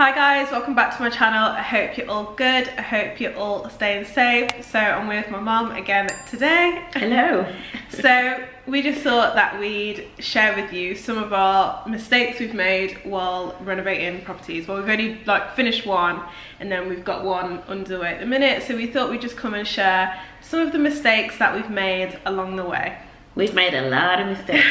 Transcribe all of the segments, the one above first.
Hi guys, welcome back to my channel. I hope you're all good. I hope you're all staying safe. So I'm with my mum again today. Hello. So we just thought that we'd share with you some of our mistakes we've made while renovating properties. Well, we've only finished one and then we've got one underway at the minute. So we thought we'd just come and share some of the mistakes that we've made along the way. We've made a lot of mistakes.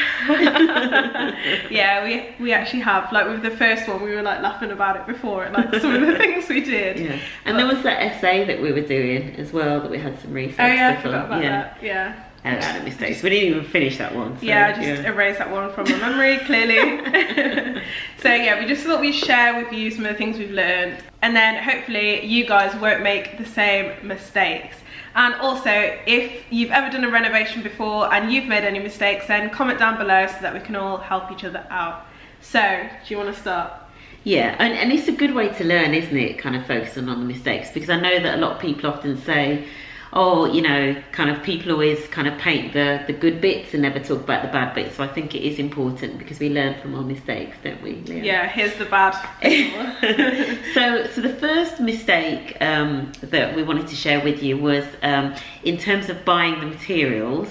Yeah, we actually have. Like with the first one, we were like laughing about it before, like some of the things we did. Yeah, and there was that essay that we were doing as well that we had some research. Oh yeah, I stuff forgot on. about that. Yeah. A lot of mistakes. We didn't even finish that one. So, yeah, I just erased that one from my memory, clearly. So yeah, we just thought we'd share with you some of the things we've learned, and then hopefully you guys won't make the same mistakes. And also, if you've ever done a renovation before and you've made any mistakes, then comment down below so that we can all help each other out. So, do you want to start? Yeah, and it's a good way to learn, isn't it? Kind of focusing on the mistakes, because I know that a lot of people often say, oh, you know, kind of people always kind of paint the good bits and never talk about the bad bits. So I think it is important because we learn from our mistakes, don't we, Leah? Yeah, here's the bad. So the first mistake that we wanted to share with you was in terms of buying the materials.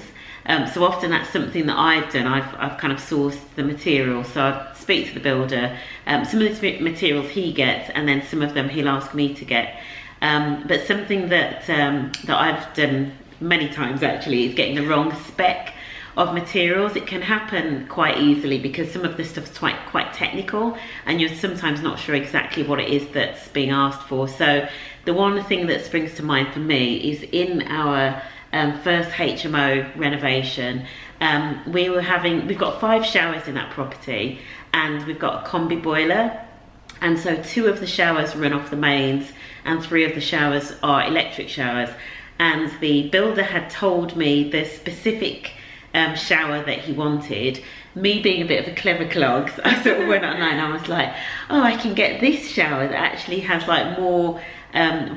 So often that's something that I've done. I've kind of sourced the materials. So I speak to the builder. Some of the materials he gets, and then some of them he'll ask me to get. But something that I've done many times actually is getting the wrong spec of materials. It can happen quite easily because some of the stuff's quite technical and you're sometimes not sure exactly what it is that's being asked for. So the one thing that springs to mind for me is in our first HMO renovation, we've got 5 showers in that property and we've got a combi boiler. And so 2 of the showers run off the mains and 3 of the showers are electric showers. And the builder had told me the specific shower that he wanted. Me being a bit of a clever clog, I sort of went online and I was like, oh, I can get this shower that actually has like more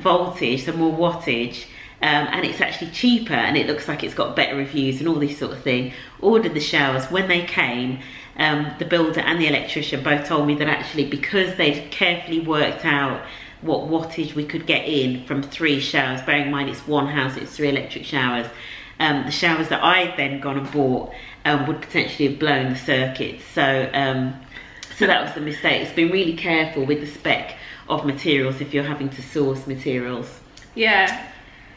voltage, so more wattage. And it's actually cheaper and it looks like it's got better reviews and all this sort of thing. Ordered the showers. When they came, the builder and the electrician both told me that actually because they'd carefully worked out what wattage we could get in from 3 showers, bearing in mind it's one house, it's 3 electric showers, the showers that I'd then gone and bought would potentially have blown the circuits. So that was the mistake. It's been really careful with the spec of materials if you're having to source materials. Yeah.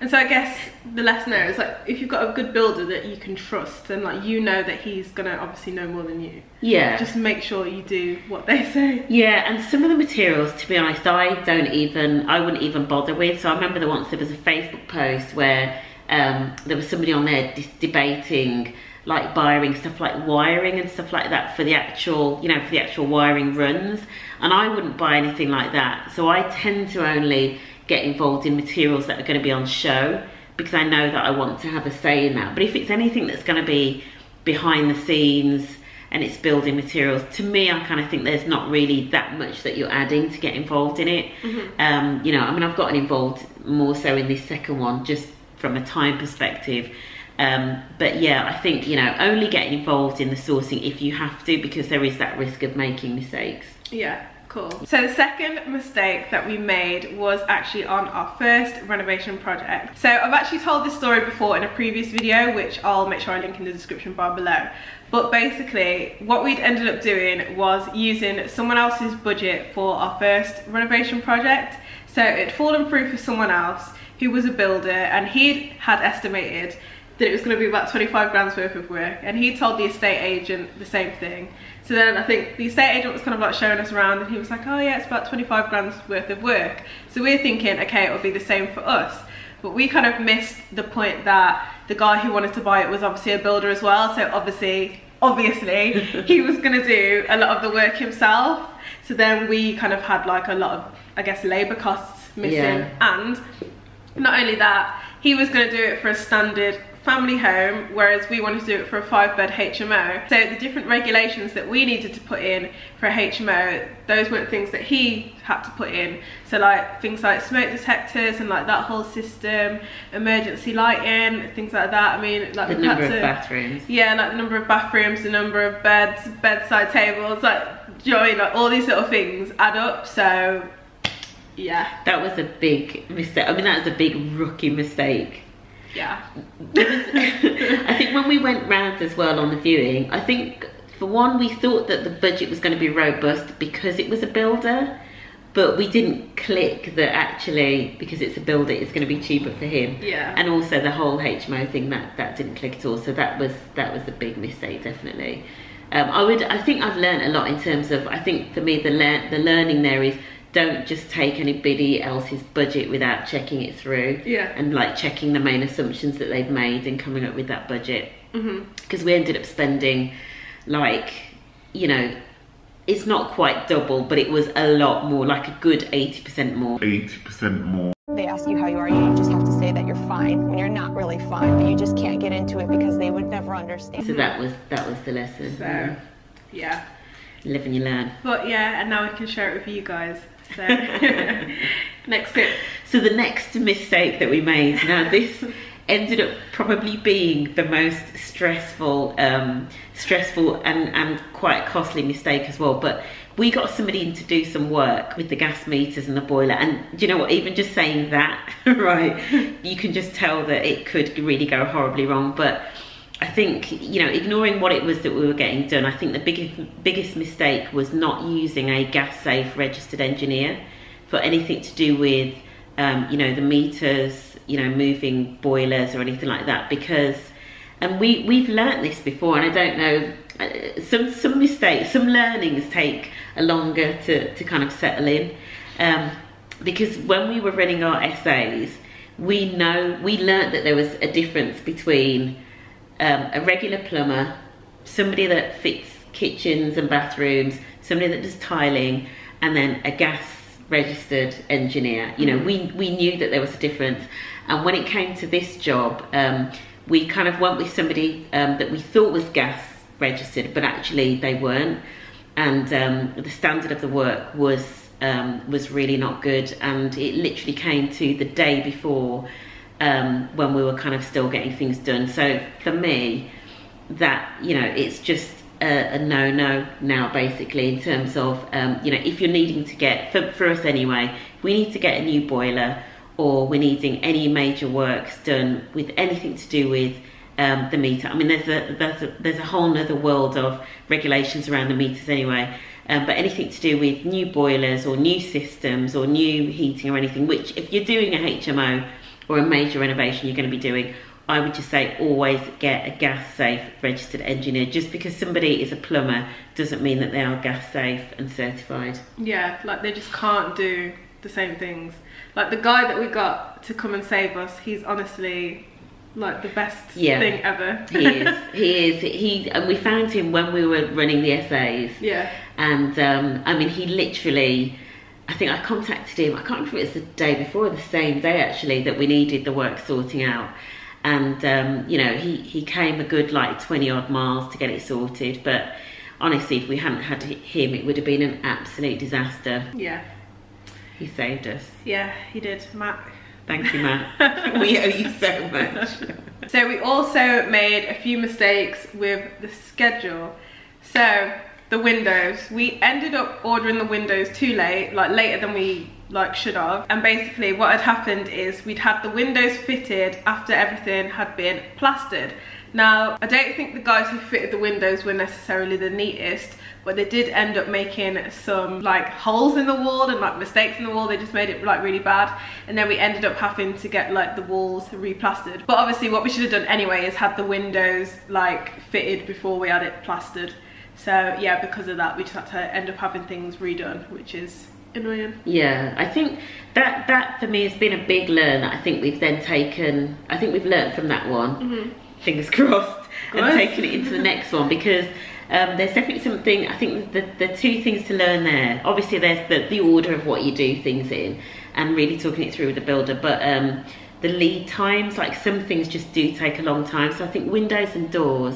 And so I guess the lesson there is like if you've got a good builder that you can trust and like you know that he's gonna obviously know more than you. Yeah. Just make sure you do what they say. Yeah, and some of the materials, to be honest, I wouldn't even bother with. So I remember there was a Facebook post where there was somebody on there debating like buying stuff like wiring and stuff like that for the actual, you know, for the actual wiring runs. And I wouldn't buy anything like that. So I tend to only get involved in materials that are going to be on show because I know that I want to have a say in that. But if it's anything that's going to be behind the scenes and it's building materials, to me I kind of think there's not really that much that you're adding to get involved in it. Mm-hmm. You know, I mean, I've gotten involved more so in this second one just from a time perspective. But yeah, I think, you know, only getting involved in the sourcing if you have to, because there is that risk of making mistakes. Yeah. Cool. So the second mistake that we made was actually on our first renovation project. So I've actually told this story before in a previous video, which I'll make sure I link in the description bar below. But basically what we'd ended up doing was using someone else's budget for our first renovation project. So it'd fallen through for someone else who was a builder, and he had estimated that it was going to be about 25 grand's worth of work, and he told the estate agent the same thing. So then I think the estate agent was kind of like showing us around and he was like, oh yeah, it's about 25 grand's worth of work. So we're thinking, okay, it'll be the same for us. But we kind of missed the point that the guy who wanted to buy it was obviously a builder as well. So obviously he was going to do a lot of the work himself. So then we kind of had like a lot of, I guess, labour costs missing. Yeah. And not only that, he was going to do it for a standard family home, whereas we wanted to do it for a 5-bed HMO. So the different regulations that we needed to put in for a HMO, those weren't things that he had to put in. So like things like smoke detectors and like that whole system, emergency lighting, things like that. I mean, like the number of bathrooms. Yeah, like the number of bathrooms, the number of beds, bedside tables, like, you know, like all these little things add up. So yeah, that was a big mistake. I mean, that was a big rookie mistake. Yeah. I think when we went round as well on the viewing, I think for one, we thought that the budget was going to be robust because it was a builder, but we didn't click that actually because it's a builder it's going to be cheaper for him. Yeah. And also the whole HMO thing, that didn't click at all. So that was a big mistake, definitely. I think I've learned a lot in terms of, I think for me the learning there is, don't just take anybody else's budget without checking it through. Yeah. And like checking the main assumptions that they've made and coming up with that budget. Because we ended up spending, like, you know, it's not quite double, but it was a lot more, like a good 80% more. 80% more. They ask you how you are, you just have to say that you're fine when you're not really fine, but you just can't get into it because they would never understand. So that was the lesson. So yeah, live and you learn. But yeah, and now we can share it with you guys. So next tip. So the next mistake that we made, now this ended up probably being the most stressful and quite costly mistake as well. But we got somebody in to do some work with the gas meters and the boiler, and do you know what, even just saying that, right, you can just tell that it could really go horribly wrong. But I think, you know, ignoring what it was that we were getting done, I think the biggest mistake was not using a gas safe registered engineer for anything to do with you know, the meters, you know, moving boilers or anything like that, because, and we've learnt this before, and I don't know, some mistakes, some learnings take a longer to kind of settle in, because when we were running our essays, we learnt that there was a difference between a regular plumber, somebody that fits kitchens and bathrooms, somebody that does tiling, and then a gas registered engineer. You know, we knew that there was a difference. And when it came to this job, we kind of went with somebody that we thought was gas registered, but actually they weren't. And the standard of the work was really not good. And it literally came to the day before, when we were kind of still getting things done. So for me, that, you know, it's just a no-no now, basically, in terms of, you know, if you're needing to get, for us anyway, if we need to get a new boiler, or we're needing any major works done with anything to do with the meter. I mean, there's a whole nother world of regulations around the meters anyway. But anything to do with new boilers or new systems or new heating or anything, which if you're doing a HMO or a major renovation you're going to be doing, I would just say always get a gas safe registered engineer. Just because somebody is a plumber doesn't mean that they are gas safe and certified. Yeah, like they just can't do the same things. Like the guy that we got to come and save us, he's honestly like the best thing ever. He is. And we found him when we were running the essays. Yeah. And I mean, he literally, I think I contacted him, I can't remember if it was the day before or the same day actually, that we needed the work sorting out. And you know, he came a good like 20 odd miles to get it sorted. But honestly, if we hadn't had him, it would have been an absolute disaster. Yeah. He saved us. Yeah, he did, Matt. Thank you, Matt. We owe you so much. So we also made a few mistakes with the schedule. So the windows, we ended up ordering the windows too late, like later than we should have. And basically what had happened is we'd had the windows fitted after everything had been plastered. Now, I don't think the guys who fitted the windows were necessarily the neatest, but they did end up making some like holes in the wall and like mistakes in the wall. They just made it like really bad, and then we ended up having to get like the walls replastered. But obviously what we should have done anyway is had the windows like fitted before we had it plastered. So yeah, because of that we just had to end up having things redone, which is annoying. Yeah, I think that for me has been a big learn. I think we've then taken, I think we've learned from that one, fingers crossed, and taken it into the next one, because there's definitely something, I think the two things to learn there, obviously there's the order of what you do things in and really talking it through with the builder, but the lead times. Like some things just do take a long time. So I think windows and doors,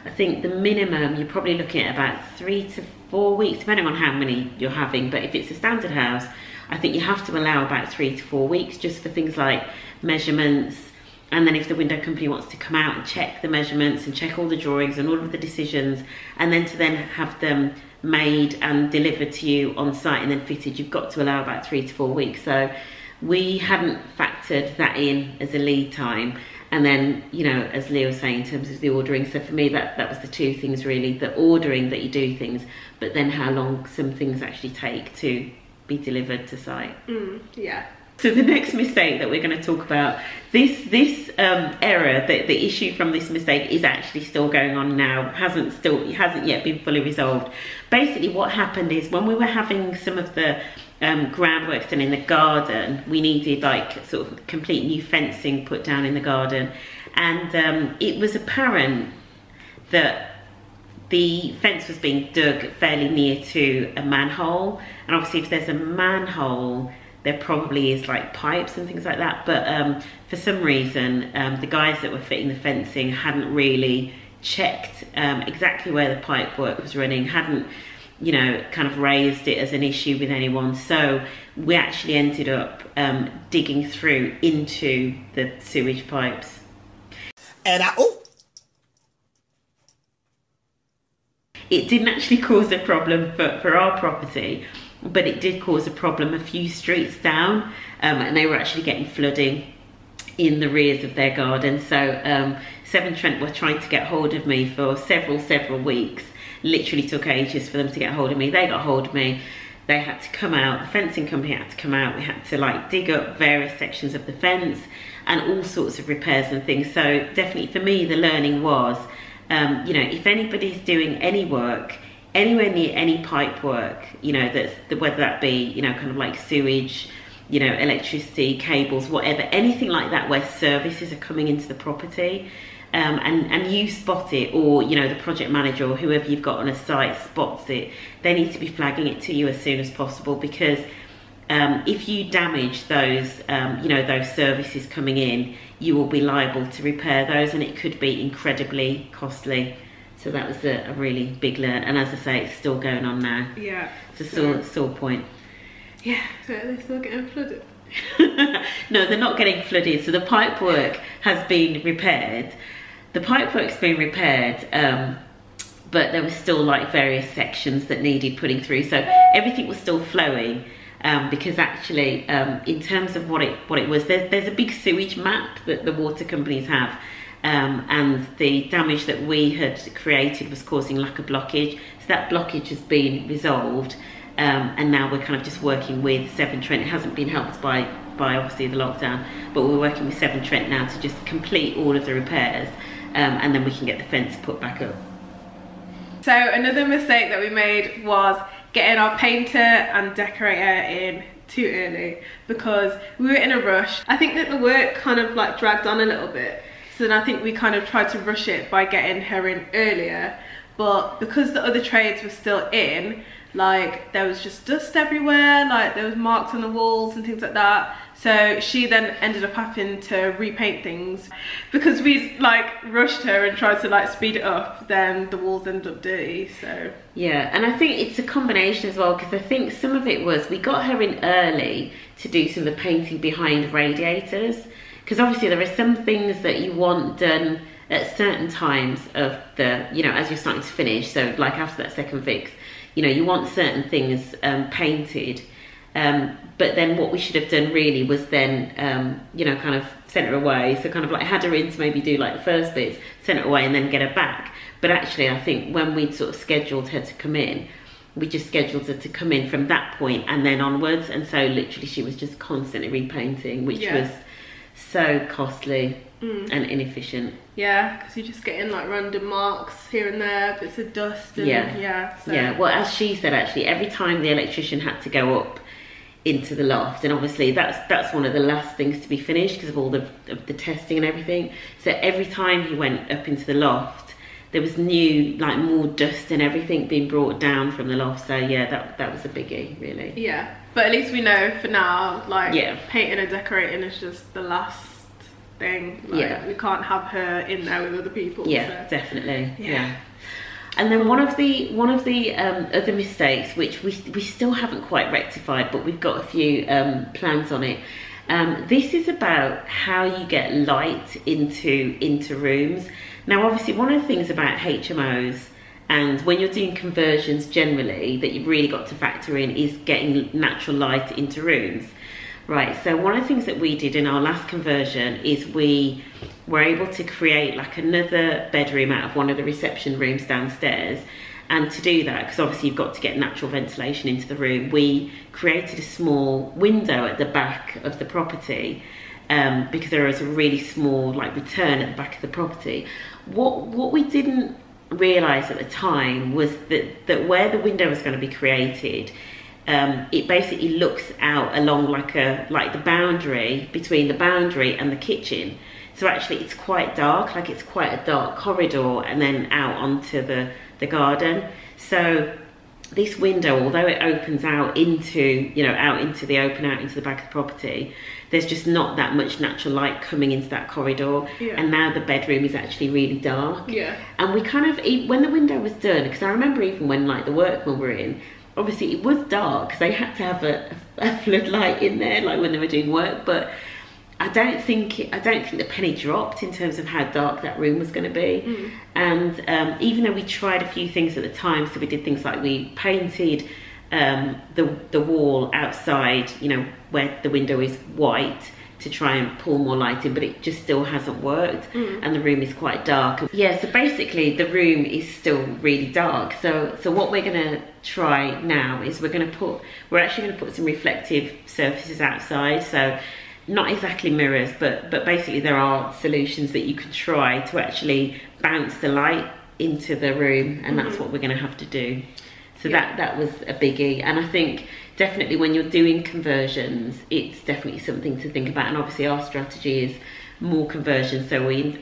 I think the minimum you're probably looking at about 3 to 4 weeks, depending on how many you're having. But if it's a standard house, I think you have to allow about 3 to 4 weeks just for things like measurements. And then if the window company wants to come out and check the measurements and check all the drawings and all of the decisions, and then to then have them made and delivered to you on site and then fitted, you've got to allow about 3 to 4 weeks. So we hadn't factored that in as a lead time. And then, you know, as Leah was saying, in terms of the ordering, so for me that was the two things really, the ordering that you do things, but then how long some things actually take to be delivered to site. Yeah. So the next mistake that we're going to talk about, this error, the issue from this mistake is actually still going on now, it hasn't yet been fully resolved. Basically what happened is when we were having some of the groundworks done in the garden, we needed like sort of complete new fencing put down in the garden, and it was apparent that the fence was being dug fairly near to a manhole, and obviously if there's a manhole there probably is like pipes and things like that, but for some reason the guys that were fitting the fencing hadn't really checked exactly where the pipe work was running, hadn't, you know, kind of raised it as an issue with anyone. So we actually ended up digging through into the sewage pipes. And it didn't actually cause a problem for our property, but it did cause a problem a few streets down, and they were actually getting flooding in the rears of their garden. So Severn Trent were trying to get hold of me for several weeks. Literally took ages for them to get hold of me. They got hold of me. They had to come out, the fencing company had to come out. We had to like dig up various sections of the fence and all sorts of repairs and things. So definitely for me, the learning was, you know, if anybody's doing any work, anywhere near any pipe work, you know, whether that be, you know, kind of like sewage, you know, electricity, cables, whatever, anything like that where services are coming into the property, and you spot it, or, you know, the project manager or whoever you've got on a site spots it, they need to be flagging it to you as soon as possible, because if you damage those, you know, those services coming in, you will be liable to repair those, and it could be incredibly costly. So that was a really big learn, and as I say, it's still going on now. Yeah. It's a sore point. Yeah, so they're still getting flooded. No, they're not getting flooded. So the pipe work has been repaired. The pipe work's been repaired, but there was still like various sections that needed putting through. So everything was still flowing, because actually, in terms of what it was, there's a big sewage map that the water companies have. And the damage that we had created was causing lack of blockage. So that blockage has been resolved, and now we're kind of just working with Severn Trent. It hasn't been helped by obviously the lockdown, but we're working with Severn Trent now to just complete all of the repairs, and then we can get the fence put back up. So another mistake that we made was getting our painter and decorator in too early, because we were in a rush. I think that the work kind of like dragged on a little bit. So then I think we kind of tried to rush it by getting her in earlier, but because the other trades were still in, like there was just dust everywhere, like there was marks on the walls and things like that. So she then ended up having to repaint things. Because we like rushed her and tried to like speed it up, then the walls ended up dirty, so. Yeah, and I think it's a combination as well, because I think some of it was, we got her in early to do some of the painting behind radiators. Because obviously there are some things that you want done at certain times of the, you know, as you're starting to finish. So like after that second fix, you know, you want certain things painted. But then what we should have done really was then, you know, kind of sent her away. So kind of like had her in to maybe do like the first bits, sent her away and then get her back. But actually I think when we'd sort of scheduled her to come in, we just scheduled her to come in from that point and then onwards. And so literally she was just constantly repainting, which was so costly and inefficient. Yeah, because you're just getting like random marks here and there, bits of dust. And, so. Well, as she said, actually, every time the electrician had to go up into the loft, and obviously that's one of the last things to be finished because of all the testing and everything. So every time he went up into the loft, there was new, like more dust and everything being brought down from the loft. So yeah, that was a biggie, really. Yeah, but at least we know for now, like painting and decorating is just the last thing. Like, we can't have her in there with other people. Yeah, so. Definitely. Yeah. And then one of the other mistakes, which we still haven't quite rectified, but we've got a few plans on it. This is about how you get light into rooms. Now, obviously, one of the things about HMOs, and when you're doing conversions generally, that you've really got to factor in is getting natural light into rooms. Right, so one of the things that we did in our last conversion is we were able to create like another bedroom out of one of the reception rooms downstairs. And to do that, because obviously you've got to get natural ventilation into the room, we created a small window at the back of the property, because there is a really small like return at the back of the property. What we didn't realise at the time was that where the window was going to be created, it basically looks out along like the boundary between the boundary and the kitchen. So actually it's quite dark, like it's quite a dark corridor, and then out onto the garden. So this window, although it opens out into, out into the back of the property, there's just not that much natural light coming into that corridor. And now the bedroom is actually really dark. And we kind of, when the window was done, because I remember even when like the workmen were in, obviously it was dark because they had to have a floodlight in there, like when they were doing work. But I don't think the penny dropped in terms of how dark that room was going to be. And even though we tried a few things at the time, so we did things like we painted the wall outside, where the window is white, to try and pull more light in, but it just still hasn't worked. And the room is quite dark. So basically the room is still really dark. So what we're going to try now is we're actually going to put some reflective surfaces outside. So not exactly mirrors, but basically there are solutions that you can try to actually bounce the light into the room, and that's what we're going to have to do. So that was a biggie. And I think definitely when you're doing conversions, it's definitely something to think about. And obviously our strategy is more conversions, so we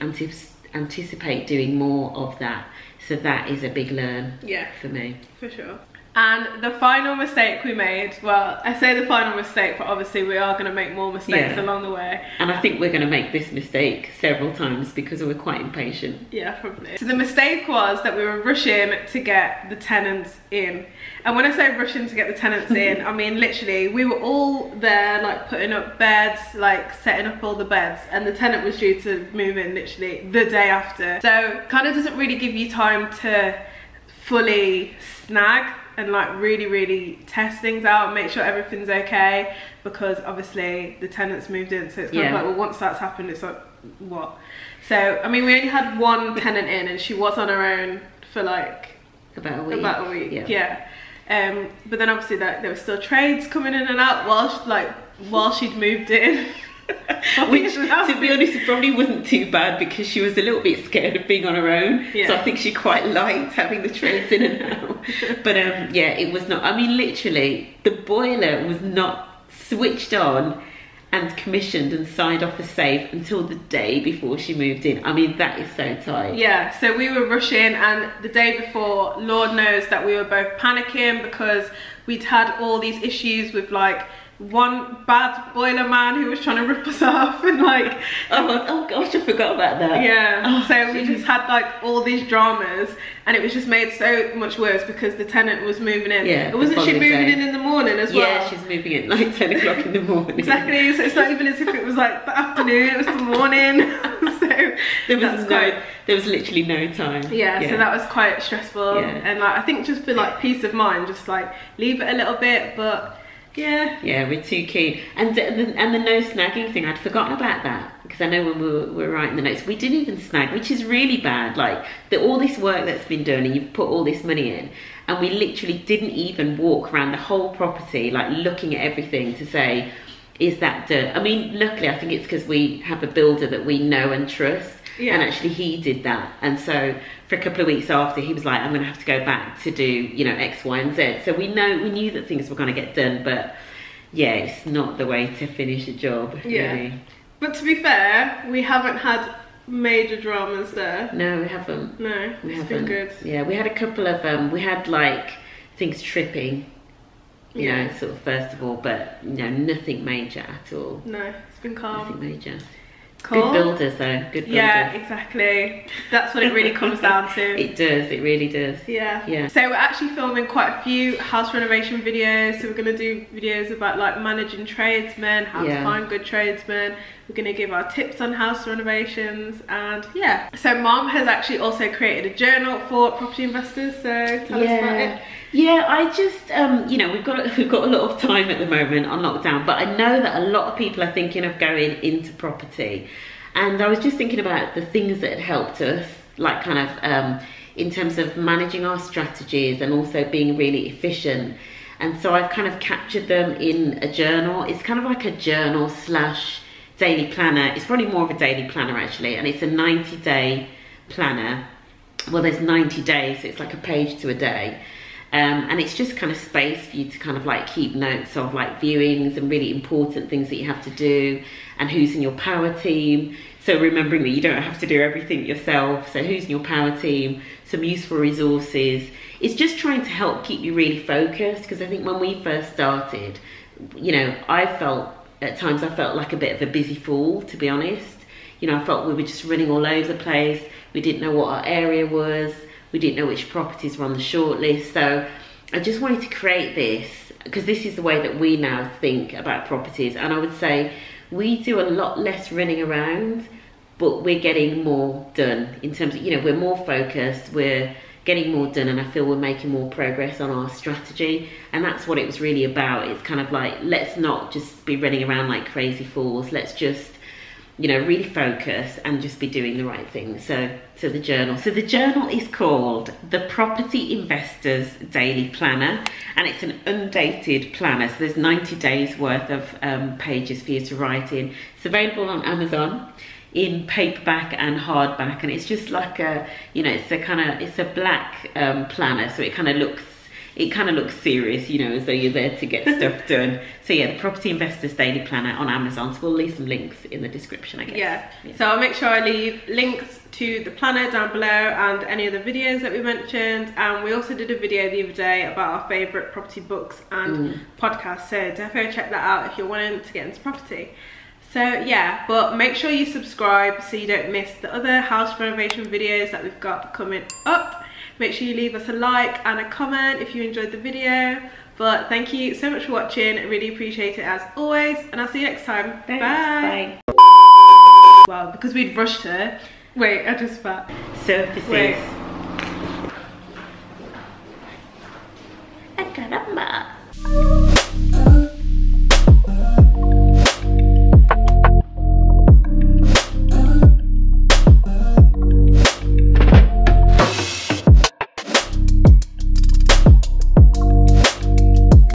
anticipate doing more of that. So that is a big learn for me. For sure. And the final mistake we made, well, I say the final mistake, but obviously we are going to make more mistakes along the way. And I think we're going to make this mistake several times because we're quite impatient. Yeah, probably. So the mistake was that we were rushing to get the tenants in. And when I say rushing to get the tenants in, I mean literally we were all there like putting up beds, like setting up all the beds, and the tenant was due to move in literally the day after. So kind of doesn't really give you time to fully snag and like really test things out and make sure everything's okay, because obviously the tenants moved in, so it's kind of like, well, once that's happened, it's like, what? So I mean, we only had one tenant in, and she was on her own for like about a week. But then obviously there were still trades coming in and out while she'd moved in. Which, to be honest, it probably wasn't too bad because she was a little bit scared of being on her own. So I think she quite liked having the trades in and out. But it was not. I mean, literally, the boiler was not switched on and commissioned and signed off as safe until the day before she moved in. I mean, that is so tight. Yeah, so we were rushing, and the day before, Lord knows that we were both panicking because we'd had all these issues with like one bad boiler man who was trying to rip us off, and like oh gosh, I forgot about that. So we just had like all these dramas, and it was just made so much worse because the tenant was moving in. Wasn't she moving in the morning as well? Yeah, she's moving in like 10 o'clock in the morning. Exactly, so it's not even as if it was like the afternoon, it was the morning. So there was literally no time. So that was quite stressful. And like I think just for like peace of mind, just like leave it a little bit, but we're too keen. And the no snagging thing, I'd forgotten about that, because I know when we were writing the notes, we didn't even snag, which is really bad. Like all this work that's been done, and you've put all this money in, and we literally didn't even walk around the whole property, like looking at everything to say, is that done? I mean, luckily I think it's because we have a builder that we know and trust. And actually he did that, and so for a couple of weeks after, he was like, I'm gonna have to go back to do X, Y and Z. So we knew that things were going to get done, but it's not the way to finish a job, really. But to be fair, we haven't had major dramas there. No, we haven't. No, it's been good. We had a couple of we had like things tripping, you know, sort of first of all, but nothing major at all. No, it's been calm. Nothing major. Cool. Good builders though, good builders. Yeah, exactly. That's what it really comes down to. It does, it really does. Yeah. Yeah. So we're actually filming quite a few house renovation videos. So we're going to do videos about like managing tradesmen, how to find good tradesmen. We're going to give our tips on house renovations, and yeah. So Mom has actually also created a journal for property investors, so tell us about it. Yeah, I just, you know, we've got a lot of time at the moment on lockdown, but I know that a lot of people are thinking of going into property. And I was just thinking about the things that had helped us, like kind of in terms of managing our strategies and also being really efficient. And so I've kind of captured them in a journal. It's kind of like a journal slash daily planner. It's probably more of a daily planner actually, and it's a 90-day planner. Well, there's 90 days, so it's like a page to a day. And it's just kind of space for you to kind of like keep notes of like viewings and really important things that you have to do, and who's in your power team. So remembering that you don't have to do everything yourself. So who's in your power team, some useful resources. It's just trying to help keep you really focused, because I think when we first started, you know, at times I felt like a bit of a busy fool, to be honest. You know, I felt we were just running all over the place. We didn't know what our area was. We didn't know which properties were on the shortlist. So I just wanted to create this, because this is the way that we now think about properties. And I would say we do a lot less running around, but we're getting more done in terms of, you know, we're more focused, we're getting more done, and I feel we're making more progress on our strategy. And that's what it was really about. It's kind of like, let's not just be running around like crazy fools. Let's just, you know, really focus and just be doing the right thing. So the journal. So the journal is called the Property Investors Daily Planner, and it's an undated planner. So there's 90 days worth of pages for you to write in. It's available on Amazon in paperback and hardback, and it's just like a, you know, it's a black planner, so it kind of looks serious, you know, as though you're there to get stuff done. So yeah, the Property Investors Daily Planner on Amazon. So we'll leave some links in the description, I guess. Yeah. So I'll make sure I leave links to the planner down below and any other videos that we mentioned. And we also did a video the other day about our favourite property books and podcasts. So definitely check that out if you're wanting to get into property. So yeah, but make sure you subscribe so you don't miss the other house renovation videos that we've got coming up. Make sure you leave us a like and a comment if you enjoyed the video. But thank you so much for watching. I really appreciate it as always, and I'll see you next time. Thanks, bye. Well, because we'd rushed her. Wait, I just spat. Surfaces. Wait.